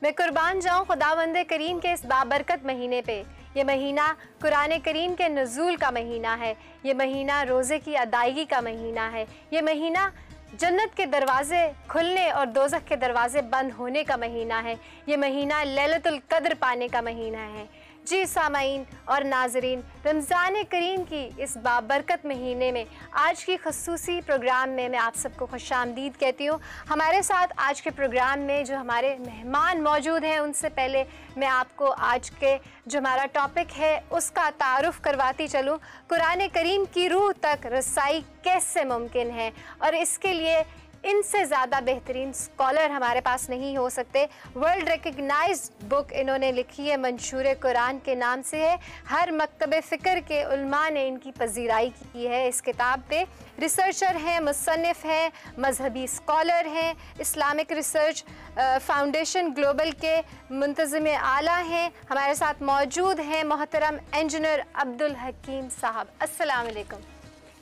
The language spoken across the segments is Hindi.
मैं कुर्बान जाऊँ खुदावंद करीम के इस बाबरकत महीने पे। ये महीना कुरान करीम के नज़ूल का महीना है। ये महीना रोज़े की अदायगी का महीना है। ये महीना जन्नत के दरवाज़े खुलने और दोज़ख के दरवाज़े बंद होने का महीना है। ये महीना लैलतुल क़द्र पाने का महीना है। जी सामाईन और नाज़रीन, रमज़ान करीम की इस बाबरकत महीने में आज की खसूसी प्रोग्राम में मैं आप सबको खुशामदीद कहती हूँ। हमारे साथ आज के प्रोग्राम में जो हमारे मेहमान मौजूद हैं, उनसे पहले मैं आपको आज के जो हमारा टॉपिक है उसका तारुफ़ करवाती चलूँ। कुरान करीम की रूह तक रसाई कैसे मुमकिन है, और इसके लिए इनसे ज़्यादा बेहतरीन स्कॉलर हमारे पास नहीं हो सकते। वर्ल्ड रिकग्नाइज्ड बुक इन्होंने लिखी है, मंशूर कुरान के नाम से है। हर मकतब फ़िक्र के उलमा ने इनकी पजीराई की है इस किताब पे। रिसर्चर हैं, मुसन्निफ़ हैं, मजहबी स्कॉलर हैं, इस्लामिक रिसर्च फाउंडेशन ग्लोबल के मुंतज़िम आला हैं। हमारे साथ मौजूद हैं मोहतरम इंजीनियर अब्दुल हकीम साहब। अस्सलाम वालेकुम,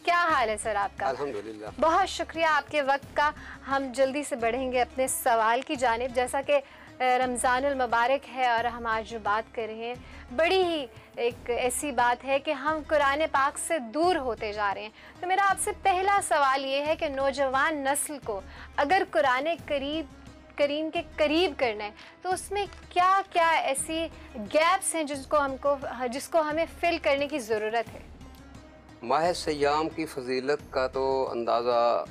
क्या हाल है सर आपका? अल्हम्दुलिल्लाह। बहुत शुक्रिया आपके वक्त का। हम जल्दी से बढ़ेंगे अपने सवाल की जानिब। जैसा कि रमज़ानुल मुबारक है और हम आज जो बात कर रहे हैं, बड़ी ही एक ऐसी बात है कि हम कुरान पाक से दूर होते जा रहे हैं। तो मेरा आपसे पहला सवाल ये है कि नौजवान नस्ल को अगर कुरान करीम के करीब करना है तो उसमें क्या क्या ऐसी गैप्स हैं जिसको हमें फिल करने की ज़रूरत है? माह सयाम की फजीलत का तो अंदाज़ा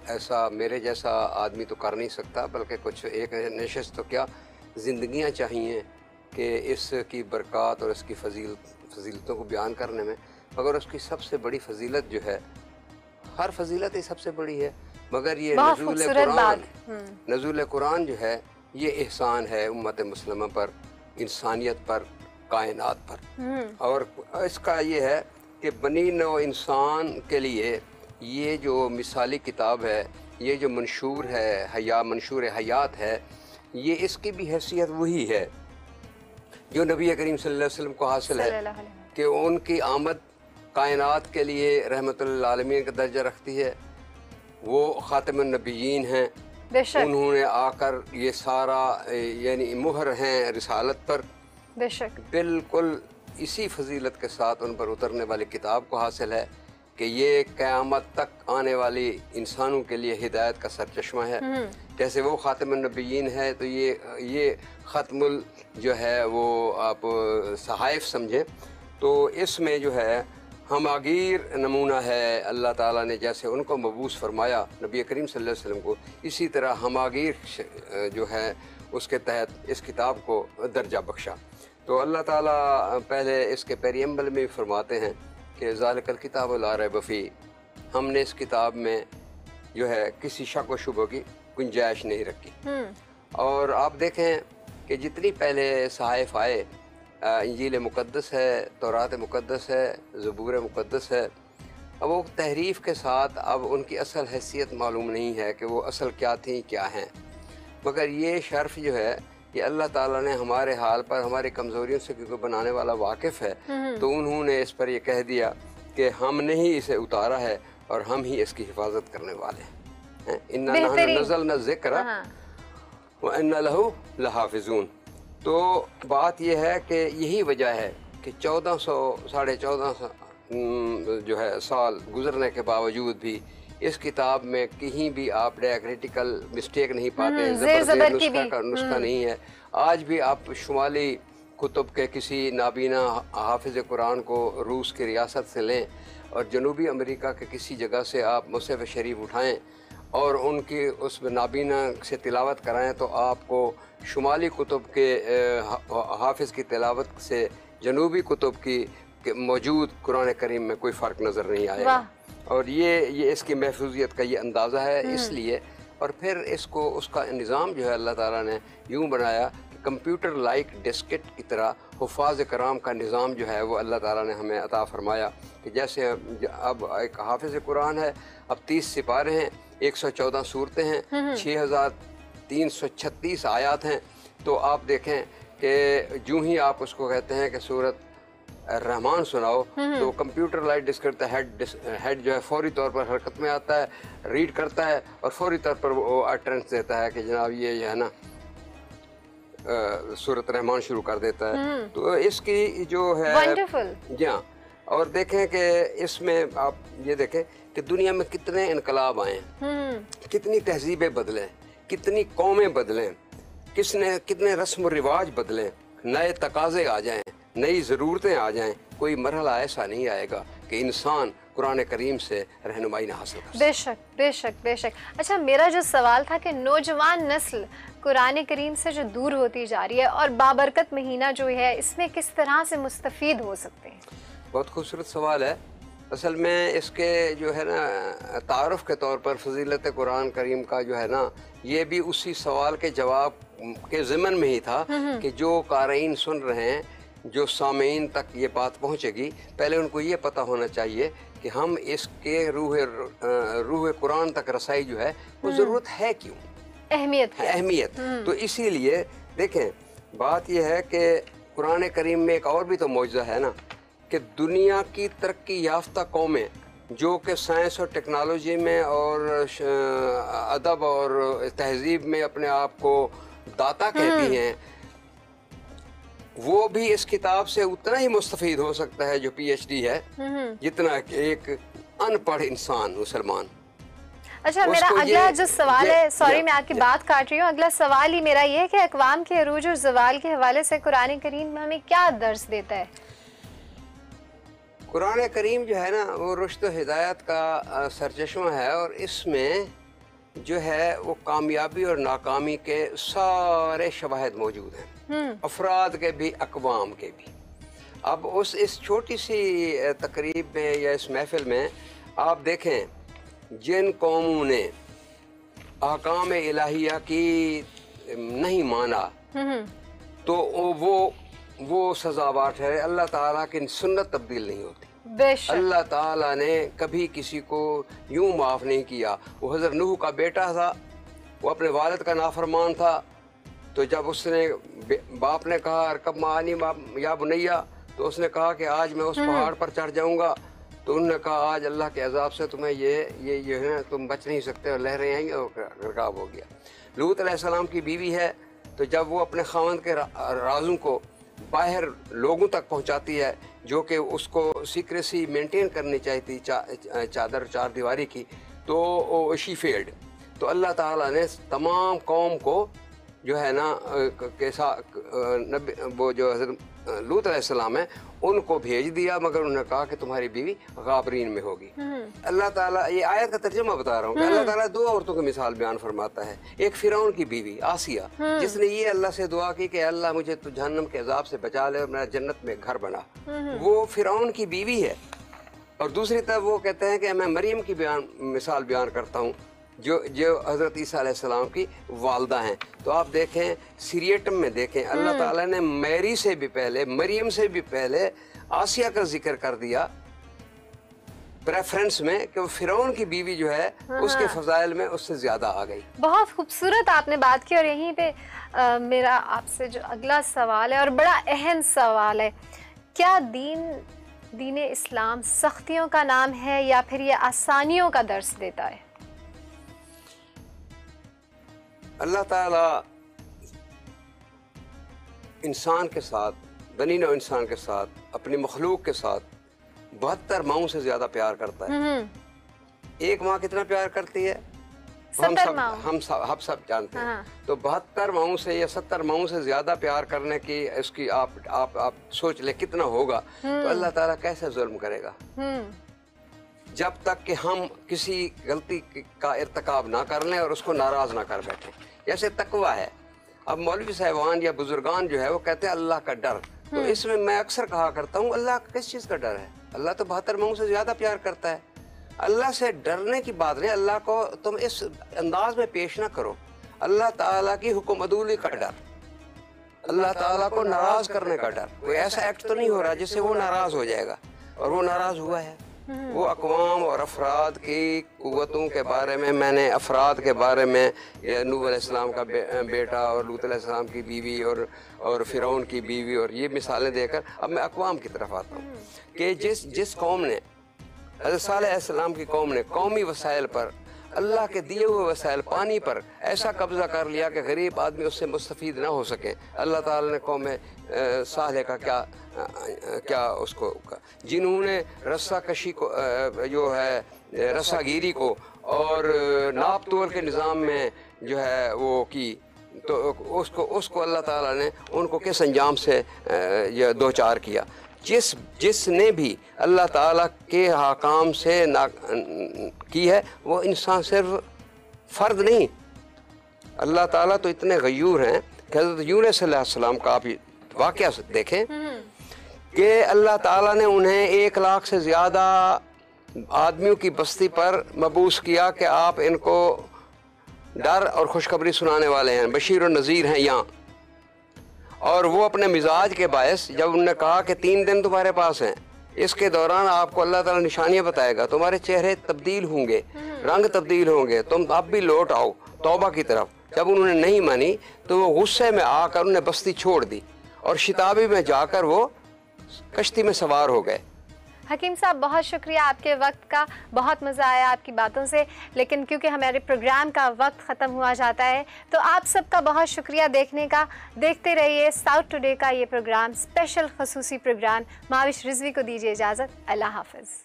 ऐसा मेरे जैसा आदमी तो कर नहीं सकता, बल्कि कुछ एक नशस्त तो क्या ज़िंदगियाँ चाहिए कि इसकी बरक़ात और इसकी फजीलतों को बयान करने में। मगर उसकी सबसे बड़ी फजीलत जो है, हर फजीलत ही सबसे बड़ी है, मगर ये नज़ूल कुरान जो है, ये एहसान है उम्मत मुस्लिमा पर, इंसानियत पर, कायनात पर। और इसका ये है कि बनी नौ इंसान के लिए ये जो मिसाली किताब है, ये जो मंशूर है मंशूर हयात है, ये इसकी भी हैसियत वही है जो नबी करीम सल्लल्लाहु अलैहि वसल्लम को हासिल है कि उनकी आमद कायनात के लिए रहमतुल आलमीन का दर्जा रखती है। वो ख़ातमुन नबिय्यीन हैं, उन्होंने आकर ये सारा यानी मुहर हैं रिसालत पर। बेशक बिल्कुल इसी फजीलत के साथ उन पर उतरने वाली किताब को हासिल है कि ये क़यामत तक आने वाली इंसानों के लिए हिदायत का सरचश्मा है। जैसे वो ख़ातमुन नबिय्यीन है, तो ये ख़त्मुल जो है वो आप सहाइफ समझें। तो इसमें जो है हमागीर नमूना है। अल्लाह ताला ने जैसे उनको मबूस फरमाया नबी करीम सल्लल्लाहु अलैहि वसल्लम को, इसी तरह हमागीर जो है उसके तहत इस किताब को दर्जा बख्शा। तो अल्लाह ताला पहले इसके पेरियम्बल में फरमाते हैं कि ज़ालिकल किताब ला रैब फ़ीह, हमने इस किताब में जो है किसी शक व शुबह की गुंजाइश नहीं रखी। और आप देखें कि जितनी पहले सहाइफ आए, इंजील मुक़द्दस है, तौरात मुक़द्दस है, ज़बूर मुक़द्दस है, अब वो तहरीफ़ के साथ अब उनकी असल हैसियत मालूम नहीं है कि वो असल क्या थी क्या हैं। मगर ये शर्फ़ जो है कि अल्लाह ताला ने हमारे हाल पर, हमारी कमज़ोरियों से क्योंकि बनाने वाला वाकिफ़ है, तो उन्होंने इस पर यह कह दिया कि हमने ही इसे उतारा है और हम ही इसकी हिफाजत करने वाले हैं। इन्ना नहनु नज़्ज़लना ज़िक्रा व इन्ना लहू लहाफ़िज़ून। तो बात यह है कि यही वजह है कि 1400 जो है साल गुजरने के बावजूद भी इस किताब में कहीं भी आप डायक्रिटिकल मिस्टेक नहीं पाते, नुस्खा नहीं है। आज भी आप शुमाली कुतुब के किसी नाबीना हाफिज़ कुरान को रूस की रियासत से लें और जनूबी अमेरिका के किसी जगह से आप मुसहफ़ शरीफ उठाएं और उनकी उस नाबीना से तिलावत कराएं, तो आपको शुमाली कुतुब के हाफिज़ की तिलावत से जनूबी कुतुब की मौजूद कुरान करीम में कोई फ़र्क नज़र नहीं आएगा। और ये इसकी महफूजियत का ये अंदाज़ा है। इसलिए और फिर इसको उसका निज़ाम जो है अल्लाह ताला ने यूँ बनाया कि कंप्यूटर लाइक डिस्केट की तरह हुफ़ाज़ कराम का निज़ाम जो है वो अल्लाह ताला ने हमें अता फ़रमाया कि जैसे अब एक हाफिज़ कुरान है, अब 30 सिपारे हैं, 114 सूरतें हैं, 6336 आयात हैं। तो आप देखें कि जो ही आप उसको कहते हैं कि सूरत रहमान सुनाओ, तो कंप्यूटर लाइट डिस्क हेड जो है फौरी तौर पर हरकत में आता है, रीड करता है और फौरी तौर पर वो अटरेंस देता है कि जनाब ये जो है ना सूरत रहमान शुरू कर देता है। तो इसकी जो है वंडरफुल। जी हाँ, और देखें कि इसमें आप ये देखें कि दुनिया में कितने इनकलाब आए हैं, कितनी तहजीबें बदलें, कितनी कौमें बदलें, कितने रस्म व रिवाज बदलें, नए तकाजे आ जाएं, नई ज़रूरतें आ जाएं। कोई मरहला ऐसा नहीं आएगा कि इंसान कुरान करीम से रहनुमाई ना हासिल कर। बेशक बेशक बेशक। अच्छा, मेरा जो सवाल था कि नौजवान नस्ल कुरान करीम से जो दूर होती जा रही है और बाबरकत महीना जो है इसमें किस तरह से मुस्तफ़ीद हो सकते हैं? बहुत खूबसूरत सवाल है। असल में इसके जो है ना तारुफ के तौर पर फजीलत कुरान करीम का जो है ना, ये भी उसी सवाल के जवाब के ज़िमन में ही था कि जो क़ारीन सुन रहे हैं, जो सामीन तक ये बात पहुँचेगी, पहले उनको ये पता होना चाहिए कि हम इसके रूह कुरान तक रसाई जो है वो ज़रूरत है क्यों, अहमियत। तो इसीलिए देखें, बात यह है कि कुरान करीम में एक और भी तो मौजज़ा है ना कि दुनिया की तरक्की याफ्ता कौमें जो कि साइंस और टेक्नोलॉजी में और अदब और तहजीब में अपने आप को दाता कहती हैं, वो भी इस किताब से उतना ही मुस्तफ़ीद हो सकता है जो PhD है, जितना एक अनपढ़ इंसान मुसलमान। अच्छा, मेरा अगला जो सवाल है, सॉरी मैं आपकी बात काट रही हूँ, अगला सवाल ही मेरा ये है कि अक़वाम के अरूज और ज़वाल के हवाले से कुरान करीम हमें क्या दर्स देता है? कुरान करीम जो है ना वो रुश्द हिदायत का सरचश्मा है और इसमें जो है वो कामयाबी और नाकामी के सारे शवाहिद मौजूद हैं, अफराद के भी, अक़वाम के भी। अब इस छोटी सी तकरीब में या इस महफिल में आप देखें जिन कौमों ने अहकाम इलाहिया की नहीं माना तो वो सज़ावार है। अल्लाह ताला की सुन्नत तब्दील नहीं होती। अल्लाह ताला ने कभी किसी को यूं माफ़ नहीं किया। वो हज़रत नूह का बेटा था, वो अपने वालिद का नाफरमान था, तो जब उसने बाप ने कहा अरकब मानी या बुनैया, तो उसने कहा कि आज मैं उस पहाड़ पर चढ़ जाऊंगा, तो उन्होंने कहा आज अल्लाह के अजाब से तुम्हें ये है तुम बच नहीं सकते और लहरें आएंगी, और गर्काब हो गया। लूत अलैहिस्सलाम की बीवी है, तो जब वो अपने खावंद के राजों को बाहर लोगों तक पहुंचाती है जो कि उसको सीक्रेसी मेंटेन करनी चाहिए चादर चार दीवारी की, तो शी फेल्ड। तो अल्लाह ताला ने तमाम कौम को जो है ना वो जो हज़रत लूत अलैहिस्सलाम है उनको भेज दिया, मगर उन्होंने कहा कि तुम्हारी बीवी गाबरीन में होगी। अल्लाह ताला, ये आयत का तर्जुमा बता रहा हूँ, अल्लाह ताला दो औरतों की मिसाल बयान फरमाता है। एक फिरौन की बीवी आसिया, जिसने ये अल्लाह से दुआ की कि अल्लाह मुझे तो जहन्नम के अजाब से बचा ले और मेरा जन्नत में घर बना, वो फिरौन की बीवी है। और दूसरी तरफ वो कहते हैं कि मैं मरियम की मिसाल बयान करता हूँ जो हज़रत ईसा अलैहिस्सलाम की वालदा हैं। तो आप देखें सीरियटम में देखें, अल्लाह ताला ने मैरी से भी पहले, मरियम से भी पहले आसिया का जिक्र कर दिया प्रेफरेंस में कि वो फिरौन की बीवी जो है उसके फजाइल में उससे ज़्यादा आ गई। बहुत खूबसूरत आपने बात की। और यहीं पे मेरा आपसे जो अगला सवाल है और बड़ा अहम सवाल है, क्या दीन इस्लाम सख्तियों का नाम है या फिर ये आसानियों का दर्स देता है? अल्लाह ताला इंसान के साथ, बनी नौ इंसान के साथ, अपनी मखलूक के साथ 72 माहों से ज्यादा प्यार करता है। एक माँ कितना प्यार करती है हम सब जानते हैं। तो 72 माहों से या 70 माहों से ज्यादा प्यार करने की इसकी आप सोच ले कितना होगा। तो अल्लाह ताला कैसे जुल्म करेगा जब तक कि हम किसी गलती का इर्तिकाब ना कर लें और उसको नाराज ना कर बैठें। जैसे तकवा है, अब मौलवी साहिबान या बुजुर्गान जो है वो कहते हैं अल्लाह का डर, तो इसमें मैं अक्सर कहा करता हूँ अल्लाह किस चीज़ का डर है? अल्लाह तो 72 माहों से ज़्यादा प्यार करता है। अल्लाह से डरने की बात नहीं, अल्लाह को तुम इस अंदाज में पेश ना करो। अल्लाह ताला की हुक्म अदूली का डर, अल्लाह ताला को नाराज करने का डर। कोई ऐसा एक्ट तो नहीं हो रहा जिससे वो नाराज हो जाएगा, और वो नाराज हुआ है। वो अक़वाम और अफराद की क़ुव्वतों के बारे में, मैंने अफराद के बारे में नूह अलैहिस्सलाम का बेटा और लूत अलैहिस्सलाम की बीवी और फिरौन की बीवी और ये मिसालें देकर अब मैं अक़वाम की तरफ आता हूँ कि जिस कौम ने, हज़रत सालेह अलैहिस्सलाम की कौम ने कौमी वसाइल पर अल्लाह के दिए हुए वसाइल पानी पर ऐसा कब्ज़ा कर लिया कि गरीब आदमी उससे मुस्तफ़ीद ना हो सके। अल्लाह ताला ने कौम सालेह का क्या उसको जिन्होंने रस्सा कशी को जो है रस्सागिरी को और नाप तोल के निज़ाम में जो है वो की, तो उसको अल्लाह ताला ने उनको किस अंजाम से ये दो चार किया। जिसने भी अल्लाह ताला के हकाम से ना की है वो इंसान सिर्फ फ़र्द नहीं, अल्लाह ताला तो इतने गयूर हैं कि हज़रत यूनुस अलैहिस्सलाम का आप वाक़या देखें कि अल्लाह ताला ने उन्हें 1 लाख से ज़्यादा आदमियों की बस्ती पर मबूस किया कि आप इनको डर और खुशखबरी सुनाने वाले हैं, बशीर और नज़ीर हैं यहाँ। और वो अपने मिजाज के बायस जब उन्होंने कहा कि 3 दिन तुम्हारे पास हैं, इसके दौरान आपको अल्लाह ताला निशानियाँ बताएगा, तुम्हारे चेहरे तब्दील होंगे, रंग तब्दील होंगे, तुम अब भी लौट आओ तौबा की तरफ। जब उन्होंने नहीं मानी तो वो गुस्से में आकर उन्होंने बस्ती छोड़ दी और शिताबी में जाकर वो कश्ती में सवार हो गए। हकीम साहब बहुत शुक्रिया आपके वक्त का, बहुत मज़ा आया आपकी बातों से, लेकिन क्योंकि हमारे प्रोग्राम का वक्त ख़त्म हुआ जाता है तो आप सबका बहुत शुक्रिया देखने का। देखते रहिए साउथ टुडे का ये प्रोग्राम, स्पेशल खसूसी प्रोग्राम। माविश रिजवी को दीजिए इजाज़त। अल्लाह हाफ़िज़।